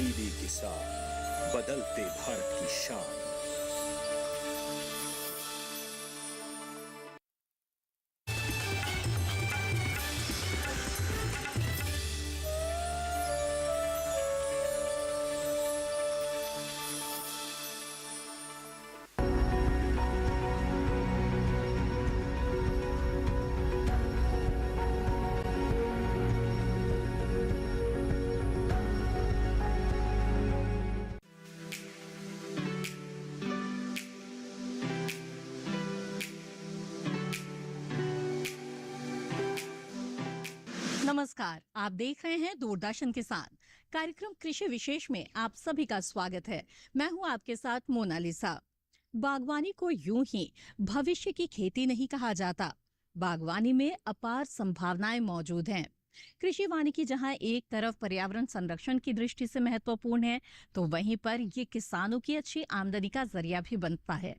DD किसान, बदलते भारत की शान। नमस्कार, आप देख रहे हैं दूरदर्शन किसान। कार्यक्रम कृषि विशेष में आप सभी का स्वागत है। मैं हूं आपके साथ मोनालिसा। बागवानी को यूं ही भविष्य की खेती नहीं कहा जाता। बागवानी में अपार संभावनाएं मौजूद हैं। कृषि वानिकी जहां एक तरफ पर्यावरण संरक्षण की दृष्टि से महत्वपूर्ण है, तो वहीं पर ये किसानों की अच्छी आमदनी का जरिया भी बनता है।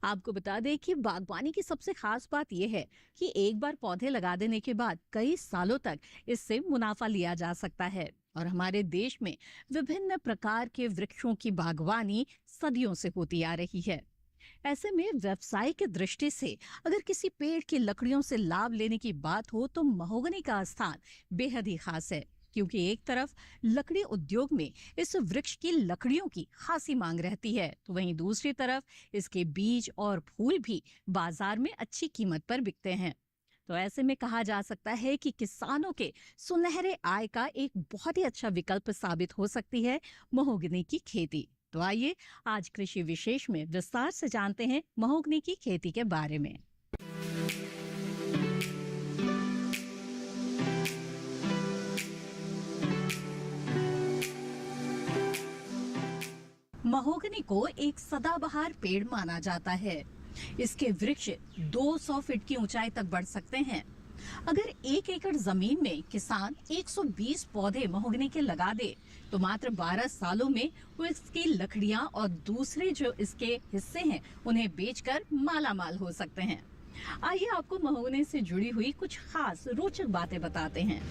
आपको बता दें कि बागवानी की सबसे खास बात यह है कि एक बार पौधे लगा देने के बाद कई सालों तक इससे मुनाफा लिया जा सकता है। और हमारे देश में विभिन्न प्रकार के वृक्षों की बागवानी सदियों से होती आ रही है। ऐसे में व्यवसायिक दृष्टि से अगर किसी पेड़ की लकड़ियों से लाभ लेने की बात हो तो महोगनी का स्थान बेहद ही खास है, क्योंकि एक तरफ लकड़ी उद्योग में इस वृक्ष की लकड़ियों की खासी मांग रहती है, तो वहीं दूसरी तरफ इसके बीज और फूल भी बाजार में अच्छी कीमत पर बिकते हैं। तो ऐसे में कहा जा सकता है कि किसानों के सुनहरे आय का एक बहुत ही अच्छा विकल्प साबित हो सकती है महोगनी की खेती। तो आइए आज कृषि विशेष में विस्तार से जानते हैं महोगनी की खेती के बारे में। महोगनी को एक सदाबहार पेड़ माना जाता है। इसके वृक्ष 200 फीट की ऊंचाई तक बढ़ सकते हैं। अगर 1 एकड़ जमीन में किसान 120 पौधे महोगनी के लगा दे तो मात्र 12 सालों में वो इसकी लकड़ियां और दूसरे जो इसके हिस्से हैं उन्हें बेचकर मालामाल हो सकते हैं। आइए आपको महोगनी से जुड़ी हुई कुछ खास रोचक बातें बताते हैं।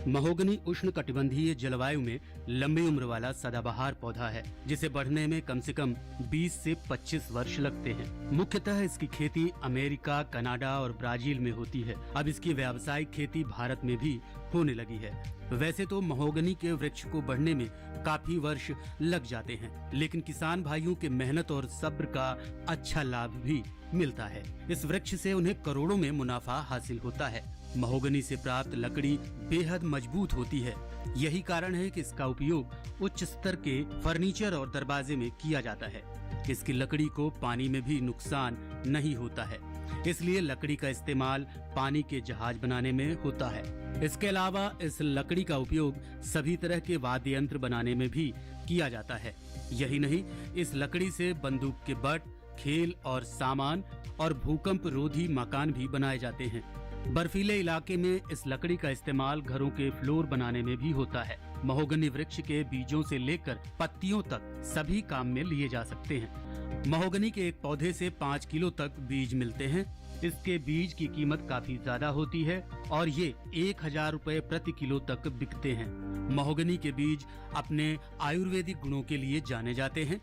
महोगनी उष्णकटिबंधीय जलवायु में लंबी उम्र वाला सदाबहार पौधा है, जिसे बढ़ने में कम से कम 20 से 25 वर्ष लगते हैं। मुख्यतः इसकी खेती अमेरिका, कनाडा और ब्राजील में होती है। अब इसकी व्यावसायिक खेती भारत में भी होने लगी है। वैसे तो महोगनी के वृक्ष को बढ़ने में काफी वर्ष लग जाते हैं, लेकिन किसान भाइयों के मेहनत और सब्र का अच्छा लाभ भी मिलता है। इस वृक्ष से उन्हें करोड़ों में मुनाफा हासिल होता है। महोगनी से प्राप्त लकड़ी बेहद मजबूत होती है। यही कारण है कि इसका उपयोग उच्च स्तर के फर्नीचर और दरवाजे में किया जाता है। इसकी लकड़ी को पानी में भी नुकसान नहीं होता है, इसलिए लकड़ी का इस्तेमाल पानी के जहाज बनाने में होता है। इसके अलावा इस लकड़ी का उपयोग सभी तरह के वाद्य यंत्र बनाने में भी किया जाता है। यही नहीं, इस लकड़ी से बंदूक के बट, खेल और सामान और भूकंप रोधी मकान भी बनाए जाते हैं। बर्फीले इलाके में इस लकड़ी का इस्तेमाल घरों के फ्लोर बनाने में भी होता है। महोगनी वृक्ष के बीजों से लेकर पत्तियों तक सभी काम में लिए जा सकते हैं। महोगनी के एक पौधे से 5 किलो तक बीज मिलते हैं। इसके बीज की कीमत काफी ज्यादा होती है और ये 1000 रुपए प्रति किलो तक बिकते हैं। महोगनी के बीज अपने आयुर्वेदिक गुणों के लिए जाने जाते हैं।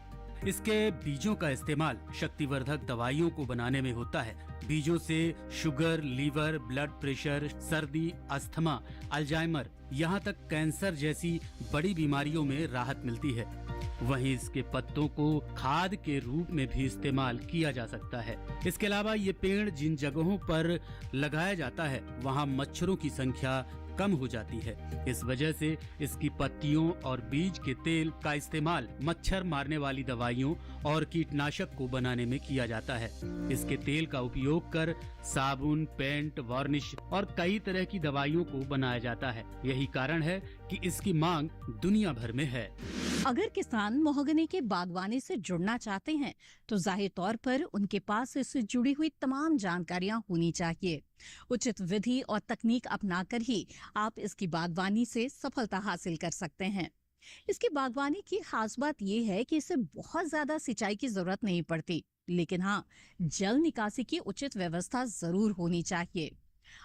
इसके बीजों का इस्तेमाल शक्तिवर्धक दवाइयों को बनाने में होता है। बीजों से शुगर, लीवर, ब्लड प्रेशर, सर्दी, अस्थमा, अल्जाइमर, यहाँ तक कैंसर जैसी बड़ी बीमारियों में राहत मिलती है। वहीं इसके पत्तों को खाद के रूप में भी इस्तेमाल किया जा सकता है। इसके अलावा ये पेड़ जिन जगहों पर लगाया जाता है वहाँ मच्छरों की संख्या कम हो जाती है। इस वजह से इसकी पत्तियों और बीज के तेल का इस्तेमाल मच्छर मारने वाली दवाइयों और कीटनाशक को बनाने में किया जाता है। इसके तेल का उपयोग कर साबुन, पेंट, वार्निश और कई तरह की दवाइयों को बनाया जाता है। यही कारण है कि इसकी मांग दुनिया भर में है। अगर किसान महोगनी के बागवानी से जुड़ना चाहते हैं तो जाहिर तौर पर उनके पास इससे जुड़ी हुई तमाम जानकारियां होनी चाहिए। उचित विधि और तकनीक अपनाकर ही आप इसकी बागवानी से सफलता हासिल कर सकते हैं। इसकी बागवानी की खास बात यह है कि इसे बहुत ज्यादा सिंचाई की जरूरत नहीं पड़ती, लेकिन हाँ, जल निकासी की उचित व्यवस्था जरूर होनी चाहिए।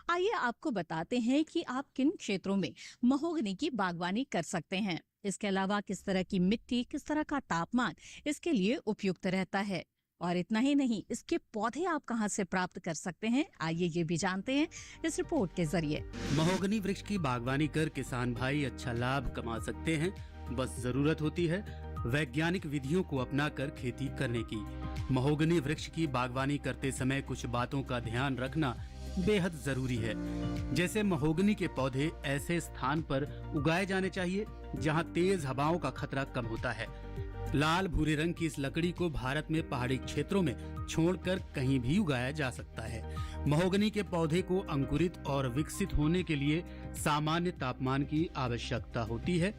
आइए आपको बताते हैं कि आप किन क्षेत्रों में महोगनी की बागवानी कर सकते हैं। इसके अलावा किस तरह की मिट्टी, किस तरह का तापमान इसके लिए उपयुक्त रहता है। और इतना ही नहीं, इसके पौधे आप कहां से प्राप्त कर सकते हैं, आइए ये भी जानते हैं इस रिपोर्ट के जरिए। महोगनी वृक्ष की बागवानी कर किसान भाई अच्छा लाभ कमा सकते हैं। बस जरूरत होती है वैज्ञानिक विधियों को अपनाकर खेती करने की। महोगनी वृक्ष की बागवानी करते समय कुछ बातों का ध्यान रखना बेहद जरूरी है। जैसे महोगनी के पौधे ऐसे स्थान पर उगाए जाने चाहिए जहां तेज हवाओं का खतरा कम होता है। लाल भूरे रंग की इस लकड़ी को भारत में पहाड़ी क्षेत्रों में छोड़कर कहीं भी उगाया जा सकता है। महोगनी के पौधे को अंकुरित और विकसित होने के लिए सामान्य तापमान की आवश्यकता होती है।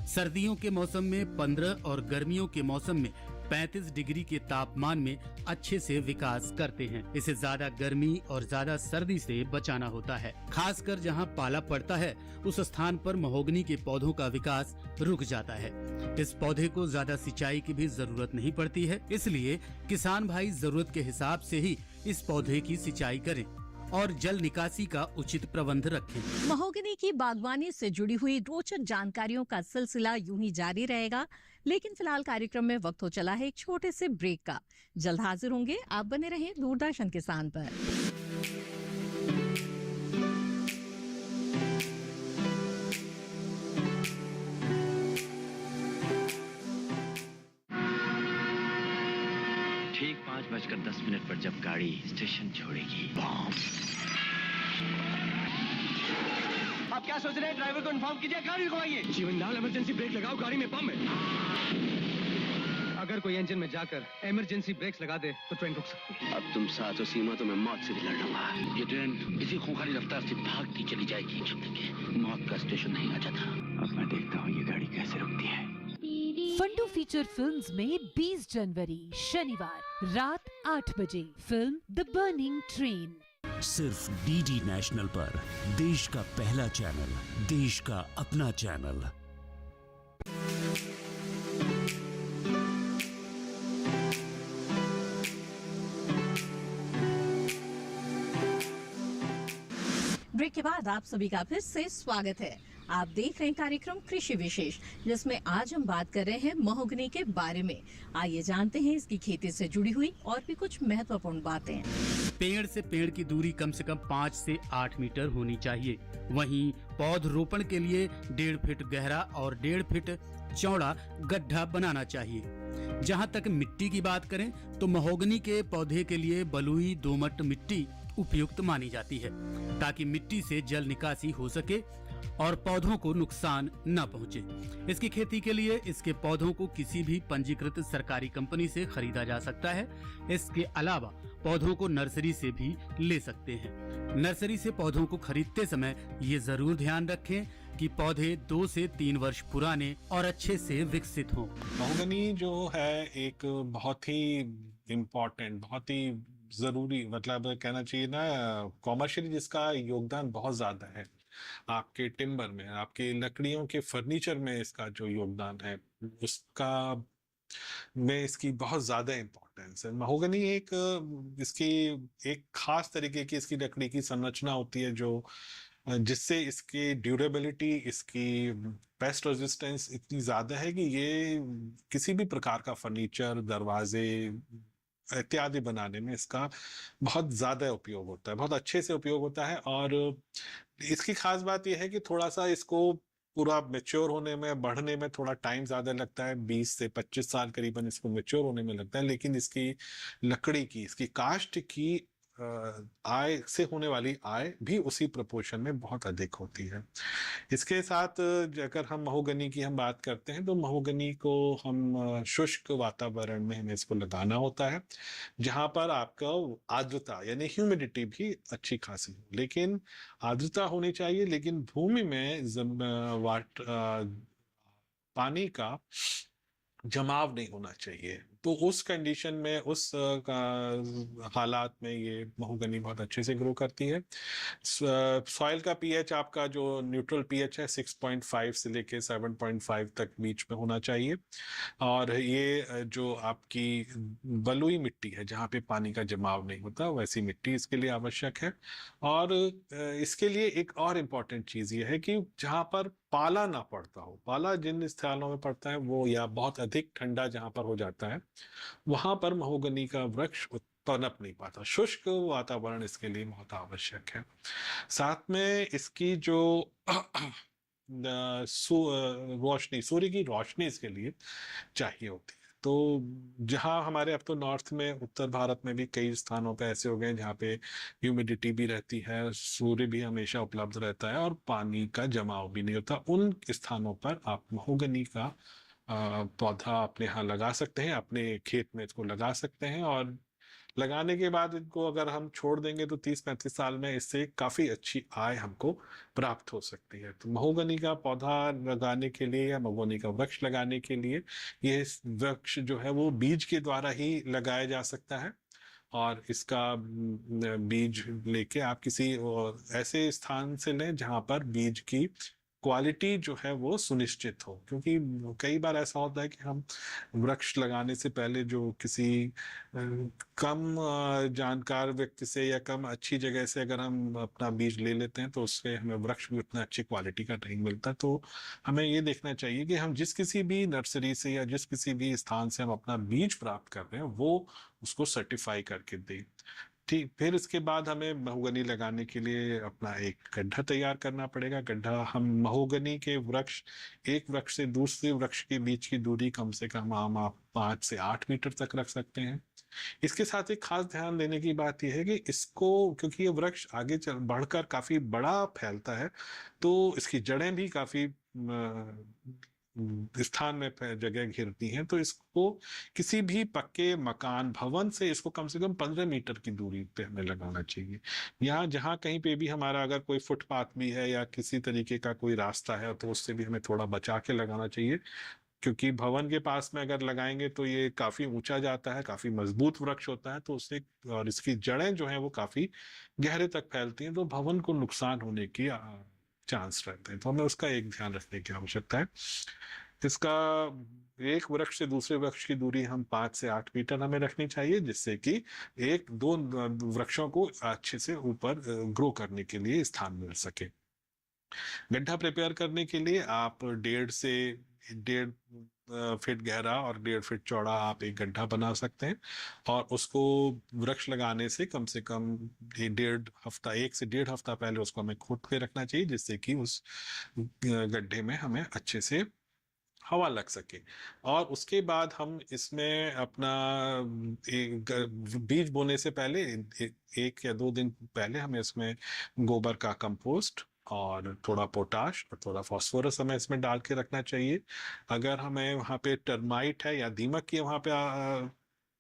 सर्दियों के मौसम में 15 और गर्मियों के मौसम में 35 डिग्री के तापमान में अच्छे से विकास करते हैं। इसे ज्यादा गर्मी और ज्यादा सर्दी से बचाना होता है। खासकर जहां पाला पड़ता है उस स्थान पर महोगनी के पौधों का विकास रुक जाता है। इस पौधे को ज्यादा सिंचाई की भी जरूरत नहीं पड़ती है, इसलिए किसान भाई जरूरत के हिसाब से ही इस पौधे की सिंचाई करें और जल निकासी का उचित प्रबंध रखें। महोगनी की बागवानी से जुड़ी हुई रोचक जानकारियों का सिलसिला यूं ही जारी रहेगा, लेकिन फिलहाल कार्यक्रम में वक्त हो चला है एक छोटे से ब्रेक का। जल्द हाजिर होंगे, आप बने रहें दूरदर्शन किसान पर। ठीक 5:10 पर जब गाड़ी स्टेशन छोड़ेगी, आप क्या सोच रहे हैं? ड्राइवर को इन्फॉर्म कीजिए, गाड़ी रुकवाइए। जीवनलाल, इमरजेंसी ब्रेक लगाओ, गाड़ी में बम है। अगर कोई इंजन में जाकर इमरजेंसी ब्रेक्स लगा दे तो ट्रेन रुक सकती है। अब तुम साथ हो सीमा, तो मैं मौत से भी लड़ लूंगा। ये ट्रेन इसी खूंखारी रफ्तार से भागती चली जाएगी जब तक कि मौत का स्टेशन नहीं आ जाता। अब मैं देखता हूँ ये गाड़ी कैसे रुकती है। फंडू फीचर फिल्म्स में 20 जनवरी शनिवार रात 8 बजे फिल्म द बर्निंग ट्रेन। सिर्फ डीडी नेशनल पर, देश का पहला चैनल, देश का अपना चैनल। ब्रेक के बाद आप सभी का फिर से स्वागत है। आप देख रहे हैं कार्यक्रम कृषि विशेष, जिसमें आज हम बात कर रहे हैं महोगनी के बारे में। आइए जानते हैं इसकी खेती से जुड़ी हुई और भी कुछ महत्वपूर्ण बातें। पेड़ से पेड़ की दूरी कम से कम 5 से 8 मीटर होनी चाहिए। वहीं पौधरोपण के लिए 1.5 फीट गहरा और 1.5 फीट चौड़ा गड्ढा बनाना चाहिए। जहां तक मिट्टी की बात करें तो महोगनी के पौधे के लिए बलुई दोमट मिट्टी उपयुक्त मानी जाती है, ताकि मिट्टी से जल निकासी हो सके और पौधों को नुकसान न पहुंचे। इसकी खेती के लिए इसके पौधों को किसी भी पंजीकृत सरकारी कंपनी से खरीदा जा सकता है। इसके अलावा पौधों को नर्सरी से भी ले सकते हैं। नर्सरी से पौधों को खरीदते समय ये जरूर ध्यान रखें कि पौधे 2 से 3 वर्ष पुराने और अच्छे से विकसित हों। महोगनी जो है एक बहुत ही इम्पोर्टेंट, बहुत ही जरूरी, मतलब कहना चाहिए ना, कॉमर्शियली जिसका योगदान बहुत ज्यादा है। आपके टिम्बर में, आपके लकड़ियों के फर्नीचर में इसका जो योगदान है उसका में इसकी बहुत ज्यादा इम्पोर्टेंस है। महोगनी एक इसकी एक खास तरीके की इसकी लकड़ी की संरचना होती है जो जिससे इसकी ड्यूरेबिलिटी, इसकी पेस्ट रेजिस्टेंस इतनी ज्यादा है कि ये किसी भी प्रकार का फर्नीचर, दरवाजे इत्यादि बनाने में इसका बहुत ज्यादा उपयोग होता है, बहुत अच्छे से उपयोग होता है। और इसकी खास बात यह है कि थोड़ा सा इसको पूरा मैच्योर होने में, बढ़ने में थोड़ा टाइम ज्यादा लगता है। 20 से 25 साल करीबन इसको मैच्योर होने में लगता है, लेकिन इसकी लकड़ी की, इसकी काष्ठ की आय से होने वाली आय भी उसी प्रपोर्शन में बहुत अधिक होती है। इसके साथ अगर हम महोगनी की हम बात करते हैं तो महोगनी को हम शुष्क वातावरण में हमें इसको लगाना होता है, जहां पर आपका आर्द्रता यानी ह्यूमिडिटी भी अच्छी खासी हो। लेकिन आर्द्रता होनी चाहिए, लेकिन भूमि में पानी का जमाव नहीं होना चाहिए। तो उस कंडीशन में, उस हालात में ये महोगनी बहुत अच्छे से ग्रो करती है। सॉइल का पीएच आपका जो न्यूट्रल पीएच है 6.5 से लेके 7.5 तक बीच में होना चाहिए। और ये जो आपकी बलुई मिट्टी है जहाँ पे पानी का जमाव नहीं होता, वैसी मिट्टी इसके लिए आवश्यक है। और इसके लिए एक और इम्पॉर्टेंट चीज़ ये है कि जहाँ पर पाला ना पड़ता हो, पाला जिन स्थानों में पड़ता है वो, या बहुत अधिक ठंडा जहाँ पर हो जाता है, वहाँ पर महोगनी का वृक्ष पनप नहीं पाता। शुष्क वातावरण इसके लिए बहुत आवश्यक है। साथ में इसकी जो रोशनी, सूर्य की रोशनी इसके लिए चाहिए होती है। तो जहाँ हमारे अब तो नॉर्थ में, उत्तर भारत में भी कई स्थानों पे ऐसे हो गए जहाँ पे ह्यूमिडिटी भी रहती है, सूर्य भी हमेशा उपलब्ध रहता है और पानी का जमाव भी नहीं होता, उन स्थानों पर आप महोगनी का पौधा अपने यहाँ लगा सकते हैं, अपने खेत में इसको लगा सकते हैं। और लगाने के बाद इनको अगर हम छोड़ देंगे तो 30-35 साल में इससे काफ़ी अच्छी आय हमको प्राप्त हो सकती है। तो महोगनी का पौधा लगाने के लिए या महोगनी का वृक्ष लगाने के लिए ये वृक्ष जो है वो बीज के द्वारा ही लगाया जा सकता है। और इसका बीज लेके आप किसी ऐसे स्थान से लें जहाँ पर बीज की क्वालिटी जो है वो सुनिश्चित हो, क्योंकि कई बार ऐसा होता है कि हम वृक्ष लगाने से पहले जो किसी कम जानकार व्यक्ति से या कम अच्छी जगह से अगर हम अपना बीज ले लेते हैं तो उससे हमें वृक्ष भी उतना अच्छी क्वालिटी का नहीं मिलता। तो हमें ये देखना चाहिए कि हम जिस किसी भी नर्सरी से या जिस किसी भी स्थान से हम अपना बीज प्राप्त कर रहे हैं वो उसको सर्टिफाई करके दें। ठीक, फिर इसके बाद हमें महोगनी लगाने के लिए अपना एक गड्ढा तैयार करना पड़ेगा। गड्ढा, हम महोगनी के वृक्ष, एक वृक्ष से दूसरे वृक्ष के बीच की दूरी कम से कम हम आप 5 से 8 मीटर तक रख सकते हैं। इसके साथ एक खास ध्यान देने की बात यह है कि इसको, क्योंकि ये वृक्ष आगे बढ़कर काफी बड़ा फैलता है, तो इसकी जड़ें भी काफी स्थान में जगह घेरती हैं, तो इसको किसी भी पक्के मकान, भवन से इसको कम से कम 15 मीटर की दूरी पे हमें लगाना चाहिए। यहाँ जहाँ कहीं पे भी हमारा अगर कोई फुटपाथ भी है या किसी तरीके का कोई रास्ता है तो उससे भी हमें थोड़ा बचा के लगाना चाहिए, क्योंकि भवन के पास में अगर लगाएंगे तो ये काफी ऊंचा जाता है, काफी मजबूत वृक्ष होता है, तो उससे, और इसकी जड़ें जो है वो काफी गहरे तक फैलती हैं, तो भवन को नुकसान होने की चांस रहते हैं। तो हमें उसका एक ध्यान रखने की आवश्यकता है। इसका एक वृक्ष से दूसरे वृक्ष की दूरी हम 5 से 8 मीटर हमें रखनी चाहिए, जिससे कि एक दो वृक्षों को अच्छे से ऊपर ग्रो करने के लिए स्थान मिल सके। गड्ढा प्रिपेयर करने के लिए आप 1.5 से 1.5 फीट गहरा और 1.5 फीट चौड़ा आप एक गड्ढा बना सकते हैं, और उसको वृक्ष लगाने से कम 1.5 हफ्ता, 1 से 1.5 हफ्ता पहले उसको हमें खोद के रखना चाहिए, जिससे कि उस गड्ढे में हमें अच्छे से हवा लग सके। और उसके बाद हम इसमें अपना बीज बोने से पहले 1 या 2 दिन पहले हमें इसमें गोबर का कंपोस्ट और थोड़ा पोटाश और थोड़ा फास्फोरस हमें इसमें डाल के रखना चाहिए। अगर हमें वहाँ पे टर्माइट है या दीमक की वहाँ पे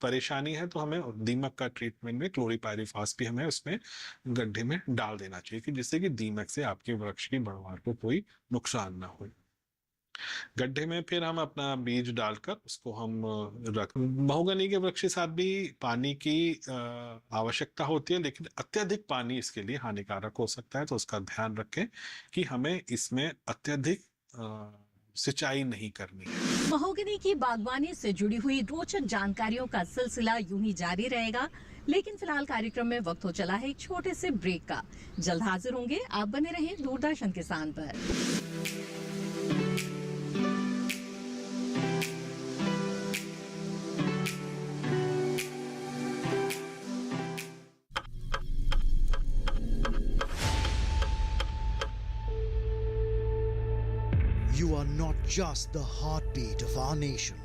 परेशानी है तो हमें दीमक का ट्रीटमेंट में क्लोरीपायरिफॉस भी हमें उसमें गड्ढे में डाल देना चाहिए, कि जिससे कि दीमक से आपके वृक्ष की बढ़वार को कोई नुकसान ना हो। गड्ढे में फिर हम अपना बीज डालकर उसको हम महोगनी के वृक्ष के साथ भी पानी की आवश्यकता होती है, लेकिन अत्यधिक पानी इसके लिए हानिकारक हो सकता है, तो उसका ध्यान रखें कि हमें इसमें अत्यधिक सिंचाई नहीं करनी है। महोगनी की बागवानी से जुड़ी हुई रोचक जानकारियों का सिलसिला यूं ही जारी रहेगा, लेकिन फिलहाल कार्यक्रम में वक्त हो चला है एक छोटे से ब्रेक का। जल्द हाजिर होंगे, आप बने रहें दूरदर्शन किसान पर। You are not just the heartbeat of our nation.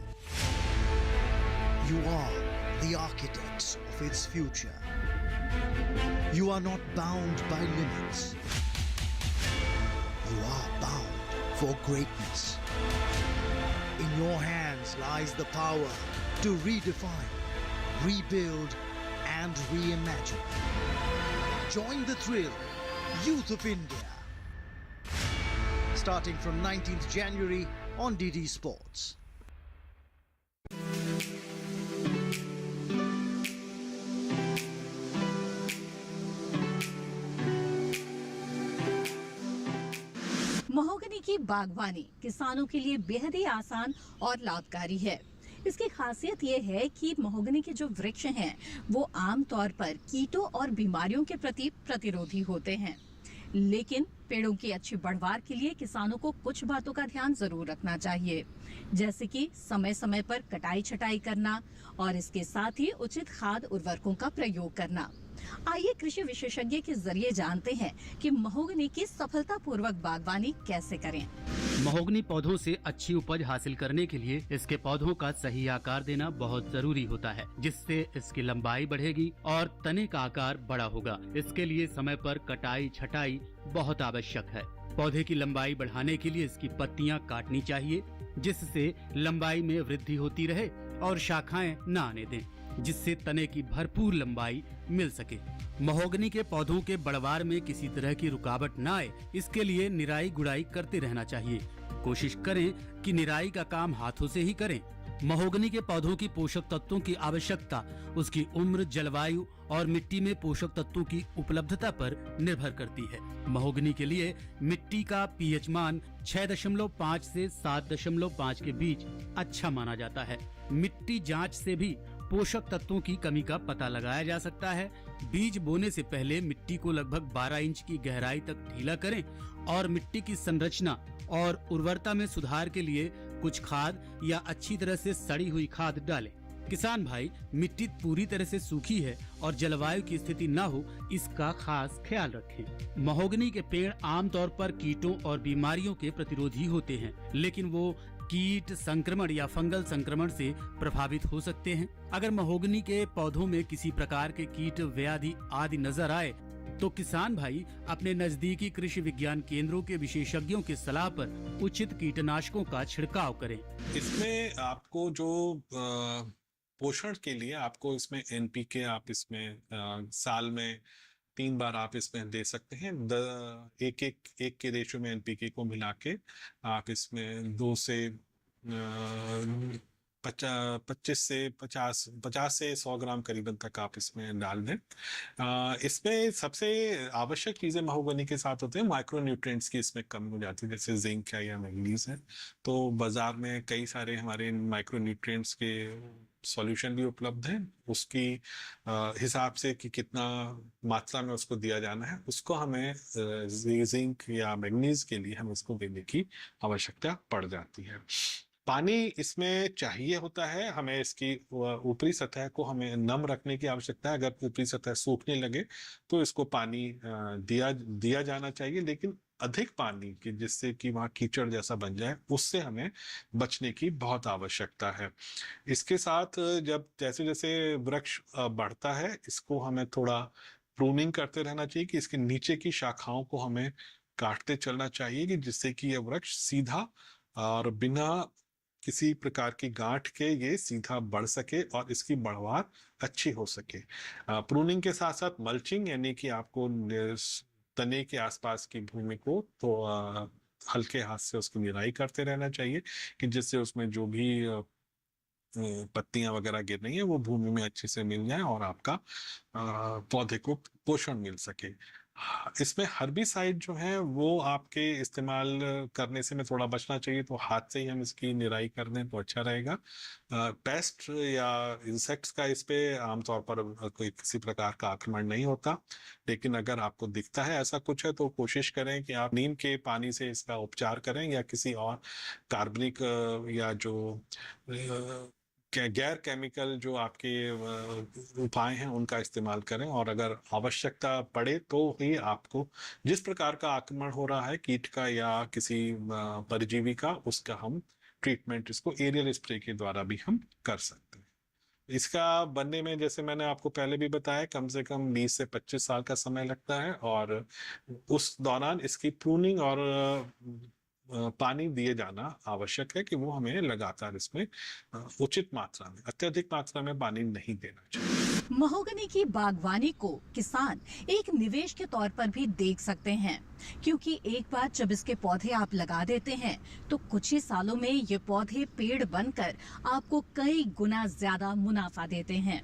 You are the architects of its future. You are not bound by limits. You are bound for greatness. In your hands lies the power to redefine, rebuild, and reimagine. Join the thrill, Youth of India. Starting from 19th January on DD Sports. Mahogany की बागवानी किसानों के लिए बेहद ही आसान और लाभकारी है। इसकी खासियत ये है कि महोगनी के जो वृक्ष हैं वो आमतौर पर कीटों और बीमारियों के प्रति प्रतिरोधी होते हैं, लेकिन पेड़ों की अच्छी बढ़वार के लिए किसानों को कुछ बातों का ध्यान जरूर रखना चाहिए, जैसे कि समय समय पर कटाई छटाई करना और इसके साथ ही उचित खाद उर्वरकों का प्रयोग करना। आइए कृषि विशेषज्ञ के जरिए जानते हैं कि महोगनी की सफलतापूर्वक बागवानी कैसे करें। महोगनी पौधों से अच्छी उपज हासिल करने के लिए इसके पौधों का सही आकार देना बहुत जरूरी होता है, जिससे इसकी लंबाई बढ़ेगी और तने का आकार बड़ा होगा। इसके लिए समय पर कटाई छटाई बहुत आवश्यक है। पौधे की लंबाई बढ़ाने के लिए इसकी पत्तियां काटनी चाहिए, जिससे लंबाई में वृद्धि होती रहे और शाखाएं न आने दें, जिससे तने की भरपूर लंबाई मिल सके। महोगनी के पौधों के बढ़वार में किसी तरह की रुकावट न आए, इसके लिए निराई गुड़ाई करते रहना चाहिए। कोशिश करें कि निराई का काम हाथों से ही करें। महोगनी के पौधों की पोषक तत्वों की आवश्यकता उसकी उम्र, जलवायु और मिट्टी में पोषक तत्वों की उपलब्धता पर निर्भर करती है। महोगनी के लिए मिट्टी का पीएच मान 6.5 से 7.5 के बीच अच्छा माना जाता है। मिट्टी जांच से भी पोषक तत्वों की कमी का पता लगाया जा सकता है। बीज बोने से पहले मिट्टी को लगभग 12 इंच की गहराई तक ढीला करें और मिट्टी की संरचना और उर्वरता में सुधार के लिए कुछ खाद या अच्छी तरह से सड़ी हुई खाद डालें। किसान भाई, मिट्टी पूरी तरह से सूखी है और जलवायु की स्थिति न हो, इसका खास ख्याल रखें। महोगनी के पेड़ आमतौर पर कीटों और बीमारियों के प्रतिरोधी होते हैं, लेकिन वो कीट संक्रमण या फंगल संक्रमण से प्रभावित हो सकते हैं। अगर महोगनी के पौधों में किसी प्रकार के कीट, व्याधि आदि नजर आए तो किसान भाई अपने नजदीकी कृषि विज्ञान केंद्रों के विशेषज्ञों की सलाह पर उचित कीटनाशकों का छिड़काव करें। इसमें आपको जो पोषण के लिए आपको इसमें एनपीके आप इसमें साल में 3 बार आप इसमें दे सकते हैं। एक के रेशियो में एनपीके को मिला के आप इसमें 2 से 25 से 100 ग्राम करीबन तक आप इसमें डाल दें। इसमें सबसे आवश्यक चीज़ें महोगनी के साथ होते हैं, माइक्रोन्यूट्रिएंट्स की इसमें कमी हो जाती है, जैसे जिंक है या मैग्नीज है। तो बाजार में कई सारे हमारे माइक्रोन्यूट्रिएंट्स के सॉल्यूशन भी उपलब्ध है। उसकी हिसाब से कि कितना मात्रा में उसको दिया जाना है, उसको हमें जिंक या मैग्नीज के लिए हमें उसको देने की आवश्यकता पड़ जाती है। पानी इसमें चाहिए होता है, हमें इसकी ऊपरी सतह को हमें नम रखने की आवश्यकता है। अगर ऊपरी सतह सूखने लगे तो इसको पानी दिया जाना चाहिए, लेकिन अधिक पानी की जिससे कि वहाँ कीचड़ जैसा बन जाए, उससे हमें बचने की बहुत आवश्यकता है। इसके साथ जब जैसे जैसे वृक्ष बढ़ता है, इसको हमें थोड़ा प्रूनिंग करते रहना चाहिए कि इसके नीचे की शाखाओं को हमें काटते चलना चाहिए, कि जिससे कि यह वृक्ष सीधा और बिना किसी प्रकार की गांठ के ये सीधा बढ़ सके और इसकी बढ़वार अच्छी हो सके। प्रूनिंग के साथ साथ मल्चिंग, यानी कि आपको तने के आसपास की भूमि को तो हल्के हाथ से उसकी निराई करते रहना चाहिए, कि जिससे उसमें जो भी पत्तियां वगैरह गिर रही हैं वो भूमि में अच्छे से मिल जाए और आपका पौधे को पोषण मिल सके। इसमें हर्बिसाइड जो है वो आपके इस्तेमाल करने से में थोड़ा बचना चाहिए, तो हाथ से ही हम इसकी निराई कर दें तो अच्छा रहेगा। पेस्ट या इंसेक्ट्स का इस पे आमतौर पर कोई किसी प्रकार का आक्रमण नहीं होता, लेकिन अगर आपको दिखता है ऐसा कुछ है तो कोशिश करें कि आप नीम के पानी से इसका उपचार करें या किसी और कार्बनिक या जो गैर केमिकल जो आपके उपाय हैं उनका इस्तेमाल करें। और अगर आवश्यकता पड़े तो ही आपको जिस प्रकार का आक्रमण हो रहा है कीट का या किसी परजीवी का, उसका हम ट्रीटमेंट इसको एरियल स्प्रे के द्वारा भी हम कर सकते हैं। इसका बनने में, जैसे मैंने आपको पहले भी बताया, कम से कम 20 से 25 साल का समय लगता है और उस दौरान इसकी प्रूनिंग और पानी दिए जाना आवश्यक है कि वो हमें लगातार इसमें उचित मात्रा में, अत्यधिक मात्रा में पानी नहीं देना चाहिए। महोगनी की बागवानी को किसान एक निवेश के तौर पर भी देख सकते हैं, क्योंकि एक बार जब इसके पौधे आप लगा देते हैं तो कुछ ही सालों में ये पौधे पेड़ बनकर आपको कई गुना ज्यादा मुनाफा देते हैं।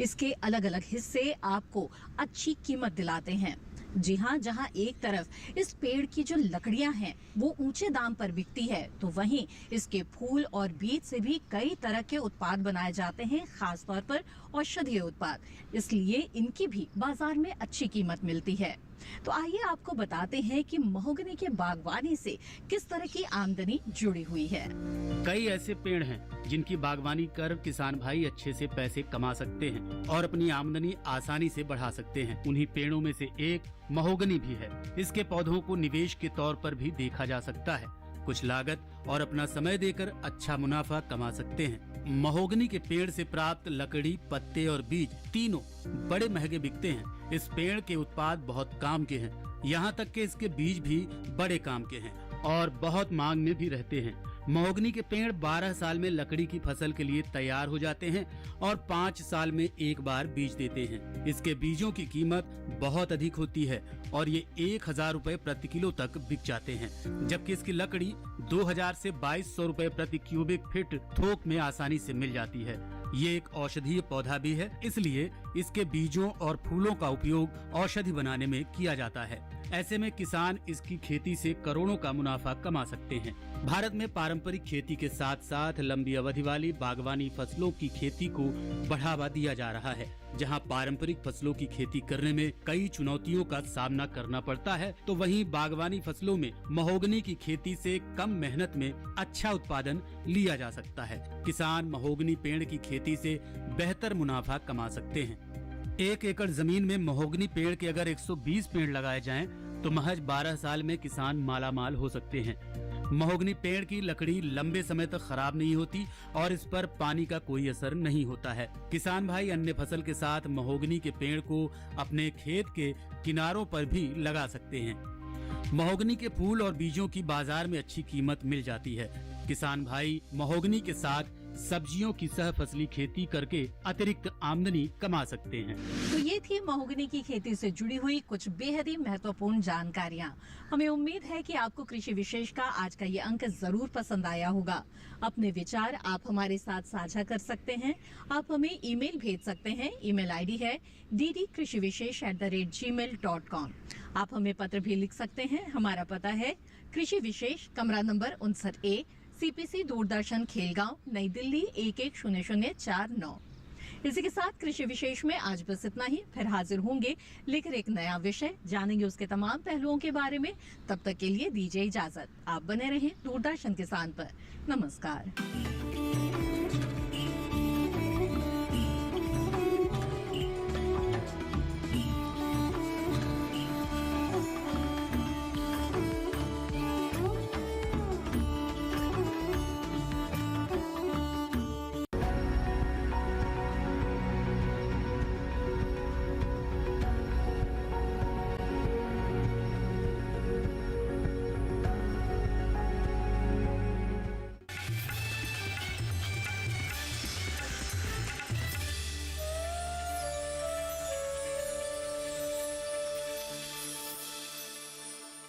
इसके अलग अलग हिस्से आपको अच्छी कीमत दिलाते हैं। जी हाँ, जहाँ एक तरफ इस पेड़ की जो लकड़ियाँ हैं वो ऊंचे दाम पर बिकती है, तो वहीं इसके फूल और बीज से भी कई तरह के उत्पाद बनाए जाते हैं, खास तौर पर औषधीय उत्पाद। इसलिए इनकी भी बाजार में अच्छी कीमत मिलती है। तो आइए आपको बताते हैं कि महोगनी के बागवानी से किस तरह की आमदनी जुड़ी हुई है। कई ऐसे पेड़ हैं जिनकी बागवानी कर किसान भाई अच्छे से पैसे कमा सकते हैं और अपनी आमदनी आसानी से बढ़ा सकते हैं। उन्हीं पेड़ों में से एक महोगनी भी है। इसके पौधों को निवेश के तौर पर भी देखा जा सकता है। कुछ लागत और अपना समय देकर अच्छा मुनाफा कमा सकते हैं। महोगनी के पेड़ से प्राप्त लकड़ी, पत्ते और बीज तीनों बड़े महंगे बिकते हैं। इस पेड़ के उत्पाद बहुत काम के हैं, यहाँ तक कि इसके बीज भी बड़े काम के हैं और बहुत मांग में भी रहते हैं। महोगनी के पेड़ 12 साल में लकड़ी की फसल के लिए तैयार हो जाते हैं और 5 साल में एक बार बीज देते हैं। इसके बीजों की कीमत बहुत अधिक होती है और ये 1000 रुपए प्रति किलो तक बिक जाते हैं, जबकि इसकी लकड़ी 2000 से 2200 रुपए प्रति क्यूबिक फीट थोक में आसानी से मिल जाती है। ये एक औषधीय पौधा भी है, इसलिए इसके बीजों और फूलों का उपयोग औषधि बनाने में किया जाता है। ऐसे में किसान इसकी खेती से करोड़ों का मुनाफा कमा सकते हैं। भारत में पारंपरिक खेती के साथ साथ लंबी अवधि वाली बागवानी फसलों की खेती को बढ़ावा दिया जा रहा है। जहां पारंपरिक फसलों की खेती करने में कई चुनौतियों का सामना करना पड़ता है, तो वहीं बागवानी फसलों में महोगनी की खेती से कम मेहनत में अच्छा उत्पादन लिया जा सकता है। किसान महोगनी पेड़ की खेती से बेहतर मुनाफा कमा सकते हैं। 1 एकड़ जमीन में महोगनी पेड़ के अगर 120 पेड़ लगाए जाएं, तो महज 12 साल में किसान मालामाल हो सकते हैं। महोगनी पेड़ की लकड़ी लंबे समय तक खराब नहीं होती और इस पर पानी का कोई असर नहीं होता है। किसान भाई अन्य फसल के साथ महोगनी के पेड़ को अपने खेत के किनारों पर भी लगा सकते हैं। महोगनी के फूल और बीजों की बाजार में अच्छी कीमत मिल जाती है। किसान भाई महोगनी के साथ सब्जियों की सह फसली खेती करके अतिरिक्त आमदनी कमा सकते हैं। तो ये थी महोगनी की खेती से जुड़ी हुई कुछ बेहद ही महत्वपूर्ण जानकारियाँ। हमें उम्मीद है कि आपको कृषि विशेष का आज का ये अंक जरूर पसंद आया होगा। अपने विचार आप हमारे साथ साझा कर सकते हैं। आप हमें ईमेल भेज सकते हैं। ईमेल आईडी है ddkrishivishesh@gmail.com। आप हमें पत्र भी लिख सकते हैं। हमारा पता है कृषि विशेष, कमरा number 59A, CPC, Doordarshan, Khelgaon, नई दिल्ली 110049। इसी के साथ कृषि विशेष में आज बस इतना ही। फिर हाजिर होंगे लेकर एक नया विषय, जानेंगे उसके तमाम पहलुओं के बारे में। तब तक के लिए दीजिए इजाजत। आप बने रहें दूरदर्शन किसान पर। नमस्कार।